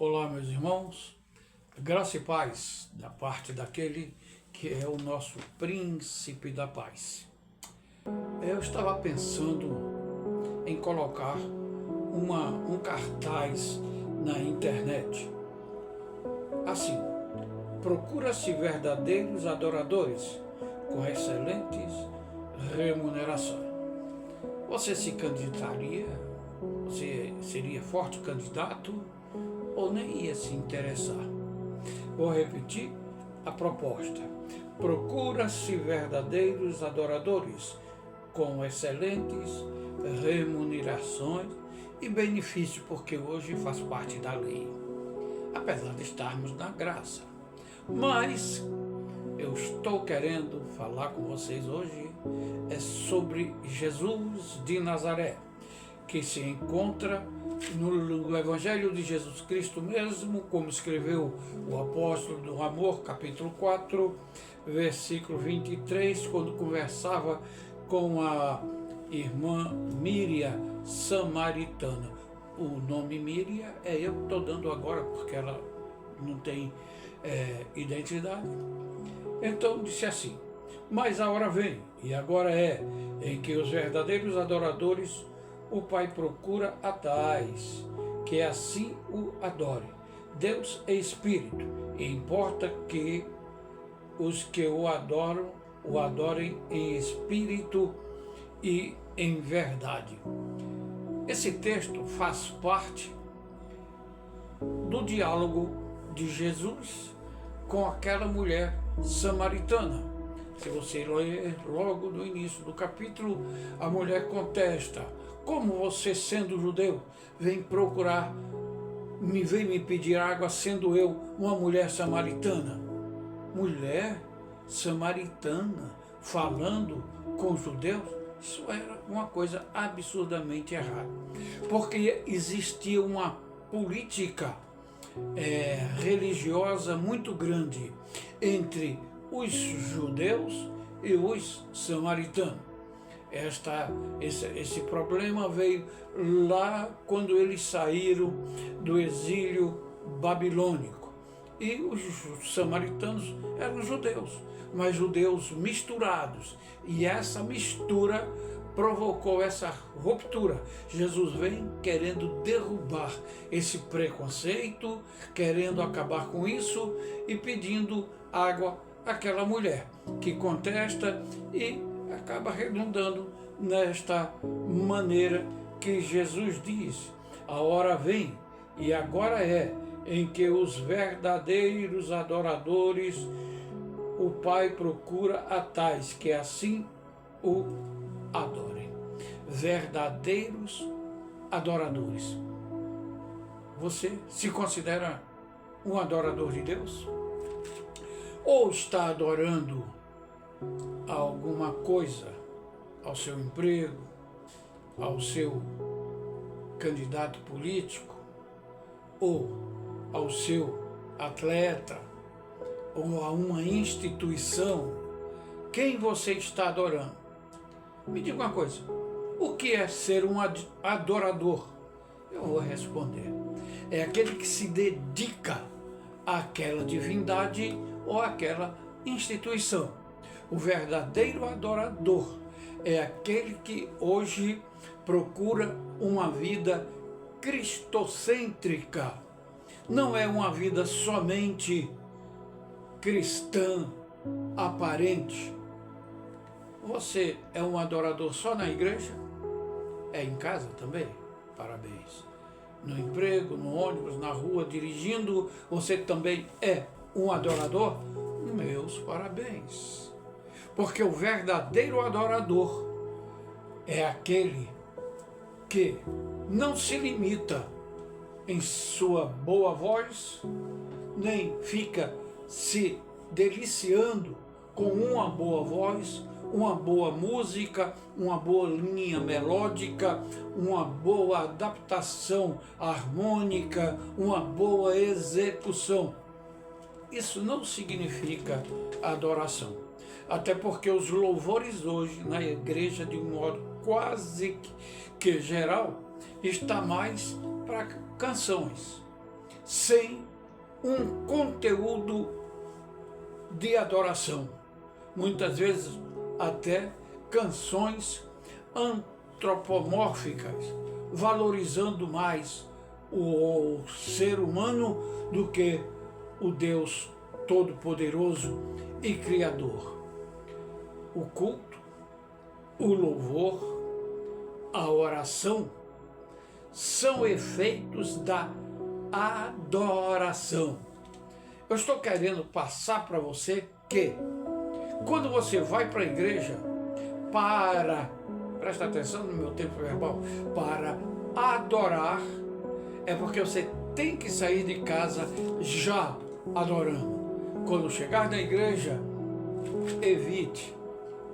Olá, meus irmãos, graça e paz da parte daquele que é o nosso príncipe da paz. Eu estava pensando em colocar um cartaz na internet. Assim, procura-se verdadeiros adoradores com excelentes remunerações. Você se candidataria? Você seria forte candidato? Ou nem ia se interessar? Vou repetir a proposta. Procura-se verdadeiros adoradores com excelentes remunerações e benefícios, porque hoje faz parte da lei, apesar de estarmos na graça. Mas eu estou querendo falar com vocês hoje sobre Jesus de Nazaré, que se encontra no Evangelho de Jesus Cristo mesmo, como escreveu o apóstolo do amor, capítulo 4, versículo 23, quando conversava com a irmã Míria Samaritana. O nome Míria eu que estou dando agora, porque ela não tem identidade. Então disse assim: mas a hora vem, e agora é, em que os verdadeiros adoradores o Pai procura a tais, que assim o adore. Deus é Espírito, e importa que os que o adorem em espírito e em verdade. Esse texto faz parte do diálogo de Jesus com aquela mulher samaritana. Se você ler logo no início do capítulo, a mulher contesta: como você, sendo judeu, vem me pedir água, sendo eu uma mulher samaritana? Mulher samaritana falando com os judeus? Isso era uma coisa absurdamente errada, porque existia uma política religiosa muito grande entre os judeus e os samaritanos. Esse problema veio lá quando eles saíram do exílio babilônico. E os samaritanos eram judeus, mas judeus misturados. E essa mistura provocou essa ruptura. Jesus vem querendo derrubar esse preconceito, querendo acabar com isso e pedindo água àquela mulher, que contesta e acaba redundando nesta maneira que Jesus diz: a hora vem, e agora é, em que os verdadeiros adoradores o Pai procura a tais, que assim o adorem. Verdadeiros adoradores. Você se considera um adorador de Deus? Ou está adorando alguma coisa, ao seu emprego, ao seu candidato político, ou ao seu atleta, ou a uma instituição? Quem você está adorando? Me diga uma coisa: o que é ser um adorador? Eu vou responder: é aquele que se dedica àquela divindade ou àquela instituição. O verdadeiro adorador é aquele que hoje procura uma vida cristocêntrica. Não é uma vida somente cristã, aparente. Você é um adorador só na igreja? É em casa também? Parabéns. No emprego, no ônibus, na rua, dirigindo, você também é um adorador? Meus parabéns. Porque o verdadeiro adorador é aquele que não se limita em sua boa voz, nem fica se deliciando com uma boa voz, uma boa música, uma boa linha melódica, uma boa adaptação harmônica, uma boa execução. Isso não significa adoração. Até porque os louvores hoje na igreja, de um modo quase que geral, está mais para canções. sem um conteúdo de adoração. Muitas vezes até canções antropomórficas, valorizando mais o ser humano do que o Deus Todo-Poderoso e Criador. O culto, o louvor, a oração são efeitos da adoração. Eu estou querendo passar para você que quando você vai para a igreja presta atenção no meu tempo verbal, para adorar, é porque você tem que sair de casa já adorando. Quando chegar na igreja, evite.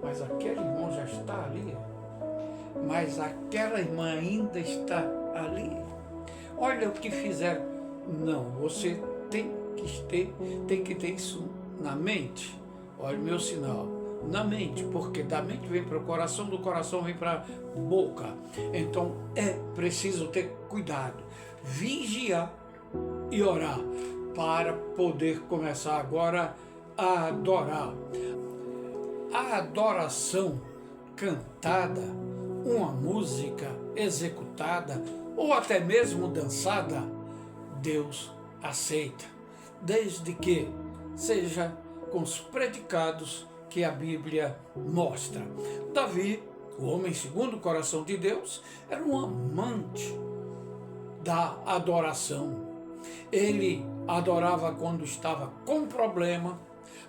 Mas aquele irmão já está ali. Mas aquela irmã ainda está ali. Olha o que fizeram. Não, você tem que ter isso na mente. Olha o meu sinal. Na mente, porque da mente vem para o coração, do coração vem para a boca. Então é preciso ter cuidado, vigiar e orar para poder começar agora a adorar. A adoração cantada, uma música executada ou até mesmo dançada, Deus aceita, desde que seja com os predicados que a Bíblia mostra. Davi, o homem segundo o coração de Deus, era um amante da adoração. Ele adorava quando estava com problema,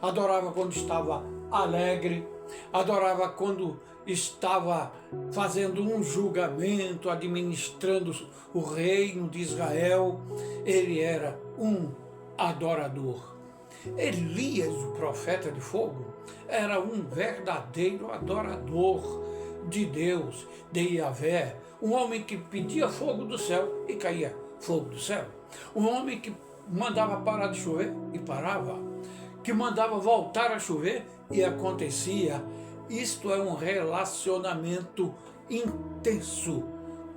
adorava quando estava alegre, adorava quando estava fazendo um julgamento, administrando o reino de Israel. Ele era um adorador. Elias, o profeta de fogo, era um verdadeiro adorador de Deus, de Yahvé, um homem que pedia fogo do céu e caía fogo do céu, um homem que mandava parar de chover e parava, que mandava voltar a chover e acontecia. Isto é um relacionamento intenso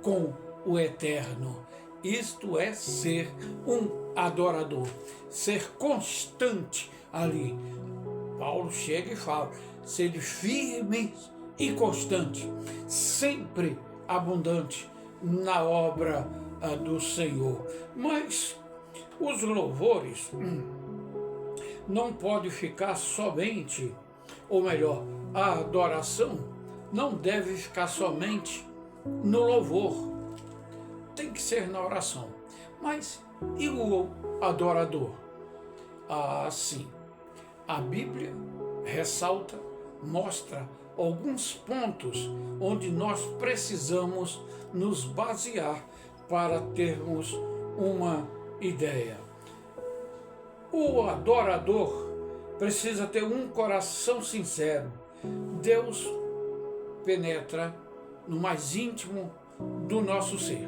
com o Eterno. Isto é ser um adorador, ser constante ali. Paulo chega e fala, sede firmes e constante, sempre abundante na obra do Senhor. Mas os louvores não pode ficar somente, ou melhor, a adoração não deve ficar somente no louvor. Tem que ser na oração. Mas e o adorador? Sim. A Bíblia ressalta, mostra alguns pontos onde nós precisamos nos basear para termos uma ideia. O adorador precisa ter um coração sincero. Deus penetra no mais íntimo do nosso ser.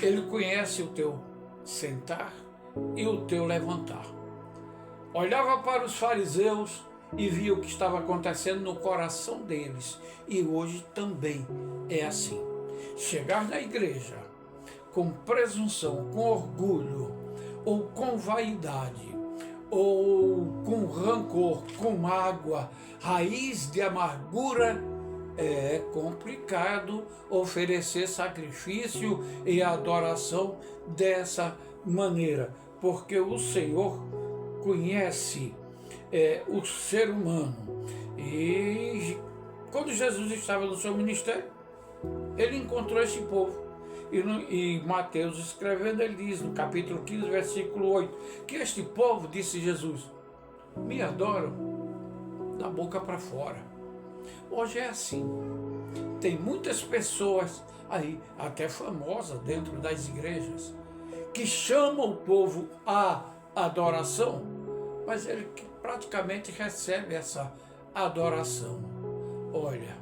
Ele conhece o teu sentar e o teu levantar. Olhava para os fariseus e via o que estava acontecendo no coração deles. E hoje também é assim. Chegar na igreja com presunção, com orgulho, ou com vaidade, ou com rancor, com mágoa, raiz de amargura, é complicado oferecer sacrifício e adoração dessa maneira, porque o Senhor conhece o ser humano. E quando Jesus estava no seu ministério, ele encontrou esse povo. E Mateus escrevendo, ele diz no capítulo 15, versículo 8, que este povo, disse Jesus, me adoram da boca para fora. Hoje é assim. Tem muitas pessoas aí, até famosas dentro das igrejas, que chamam o povo à adoração, mas ele praticamente recebe essa adoração. Olha,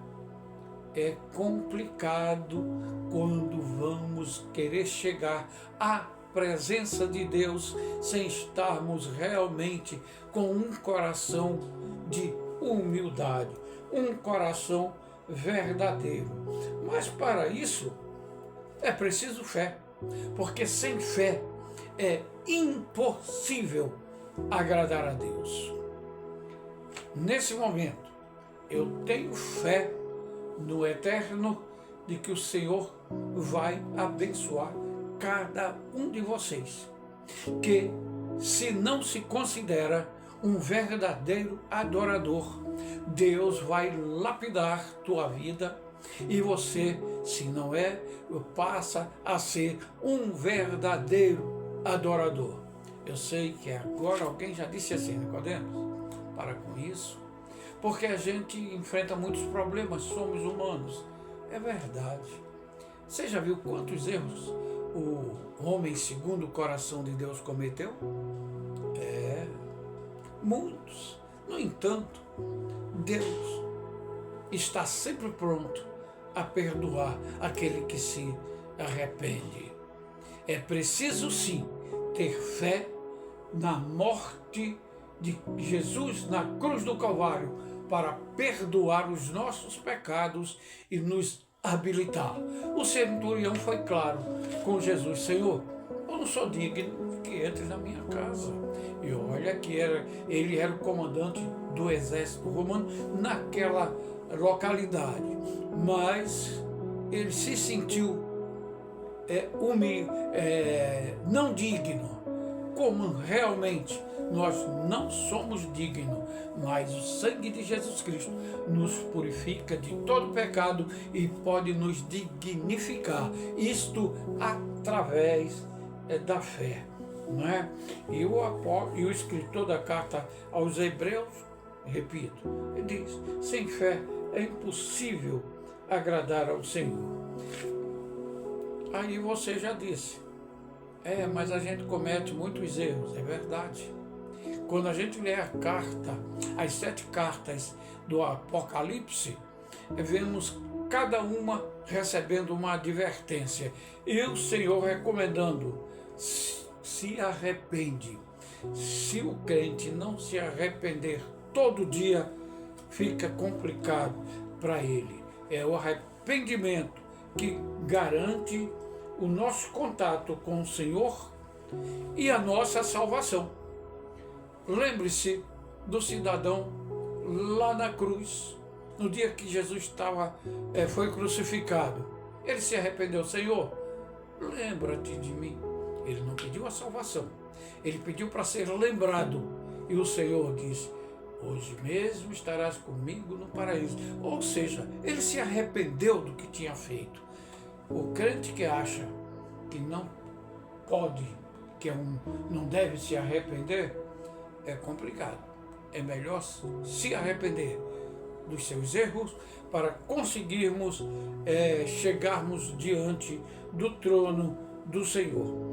é complicado quando vamos querer chegar à presença de Deus sem estarmos realmente com um coração de humildade, um coração verdadeiro. Mas para isso é preciso fé, porque sem fé é impossível agradar a Deus. Nesse momento, eu tenho fé no eterno de que o Senhor vai abençoar cada um de vocês, que se não se considera um verdadeiro adorador, Deus vai lapidar tua vida e você, se não é, passa a ser um verdadeiro adorador. Eu sei que agora alguém já disse assim, Nicodemos, para com isso, porque a gente enfrenta muitos problemas, somos humanos. É verdade. Você já viu quantos erros o homem segundo o coração de Deus cometeu? Muitos. No entanto, Deus está sempre pronto a perdoar aquele que se arrepende. É preciso sim ter fé na morte de Jesus na cruz do Calvário para perdoar os nossos pecados e nos habilitar. O centurião foi claro com Jesus: Senhor, eu não sou digno que entre na minha casa. E olha que ele era o comandante do exército romano naquela localidade, mas ele se sentiu não digno, como realmente nós não somos dignos, mas o sangue de Jesus Cristo nos purifica de todo pecado e pode nos dignificar, isto através da fé. Não é? E o escritor da carta aos Hebreus, repito, ele diz: sem fé é impossível agradar ao Senhor. Aí você já disse, mas a gente comete muitos erros, é verdade. Quando a gente lê a carta, as 7 cartas do Apocalipse, vemos cada uma recebendo uma advertência e o Senhor recomendando: se arrepende. Se o crente não se arrepender todo dia, fica complicado para ele. É o arrependimento que garante o nosso contato com o Senhor e a nossa salvação. Lembre-se do cidadão lá na cruz, no dia que Jesus foi crucificado. Ele se arrependeu: Senhor, lembra-te de mim. Ele não pediu a salvação, ele pediu para ser lembrado. E o Senhor disse: hoje mesmo estarás comigo no paraíso. Ou seja, ele se arrependeu do que tinha feito. O crente que acha que não pode, não deve se arrepender, é complicado. É melhor se arrepender dos seus erros para conseguirmos chegarmos diante do trono do Senhor.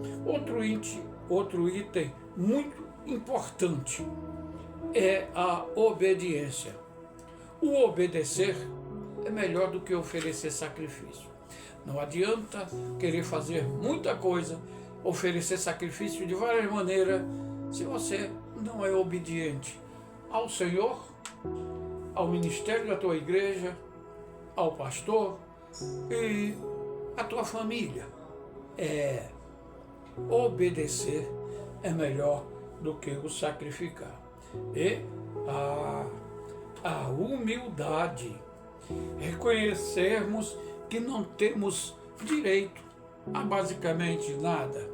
Outro item muito importante é a obediência. O obedecer é melhor do que oferecer sacrifício. Não adianta querer fazer muita coisa, oferecer sacrifício de várias maneiras, se você não é obediente ao Senhor, ao ministério da tua igreja, ao pastor e à tua família. Obedecer é melhor do que o sacrificar. E a humildade, reconhecermos que não temos direito a basicamente nada.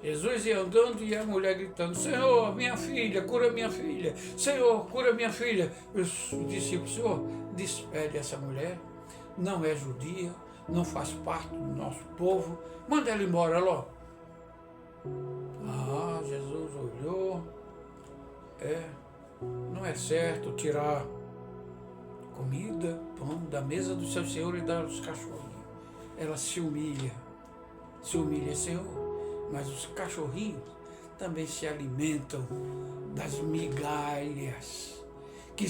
Jesus ia andando e a mulher gritando: Senhor, minha filha, cura minha filha. Senhor, cura minha filha. Os discípulos: Senhor, despede essa mulher, não é judia, não faz parte do nosso povo, manda ela embora logo. Jesus olhou: não é certo tirar comida, pão da mesa do seu Senhor e dar aos cachorrinhos. Ela se humilha, Senhor, mas os cachorrinhos também se alimentam das migalhas que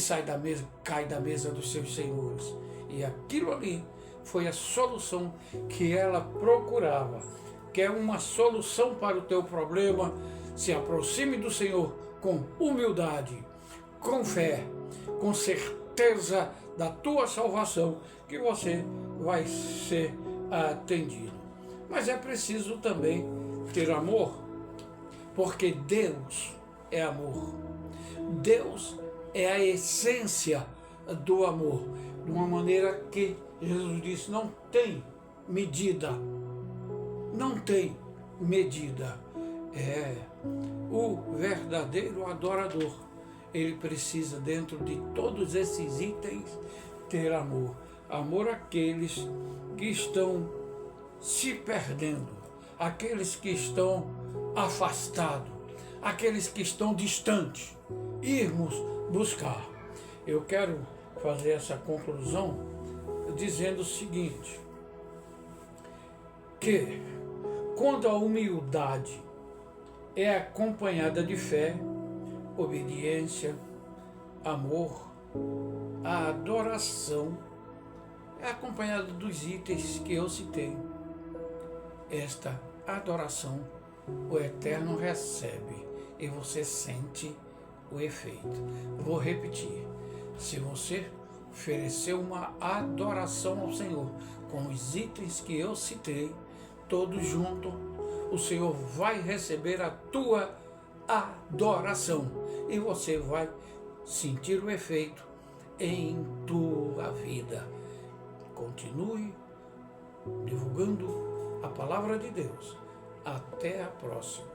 cai da mesa dos seus senhores. E aquilo ali foi a solução que ela procurava. Quer uma solução para o teu problema? Se aproxime do Senhor com humildade, com fé, com certeza da tua salvação, que você vai ser atendido. Mas é preciso também ter amor porque Deus é amor. Deus é a essência do amor, de uma maneira que Jesus disse, não tem medida. Não tem medida. O verdadeiro adorador, ele precisa, dentro de todos esses itens, ter amor. Amor àqueles que estão se perdendo, aqueles que estão afastados, aqueles que estão distantes. Irmos buscar. Eu quero fazer essa conclusão dizendo o seguinte, que quando a humildade é acompanhada de fé, obediência, amor, a adoração é acompanhada dos itens que eu citei. Esta adoração o Eterno recebe e você sente o efeito. Vou repetir. Se você oferecer uma adoração ao Senhor com os itens que eu citei, todos juntos, o Senhor vai receber a tua adoração e você vai sentir o efeito em tua vida. Continue divulgando a palavra de Deus. Até a próxima.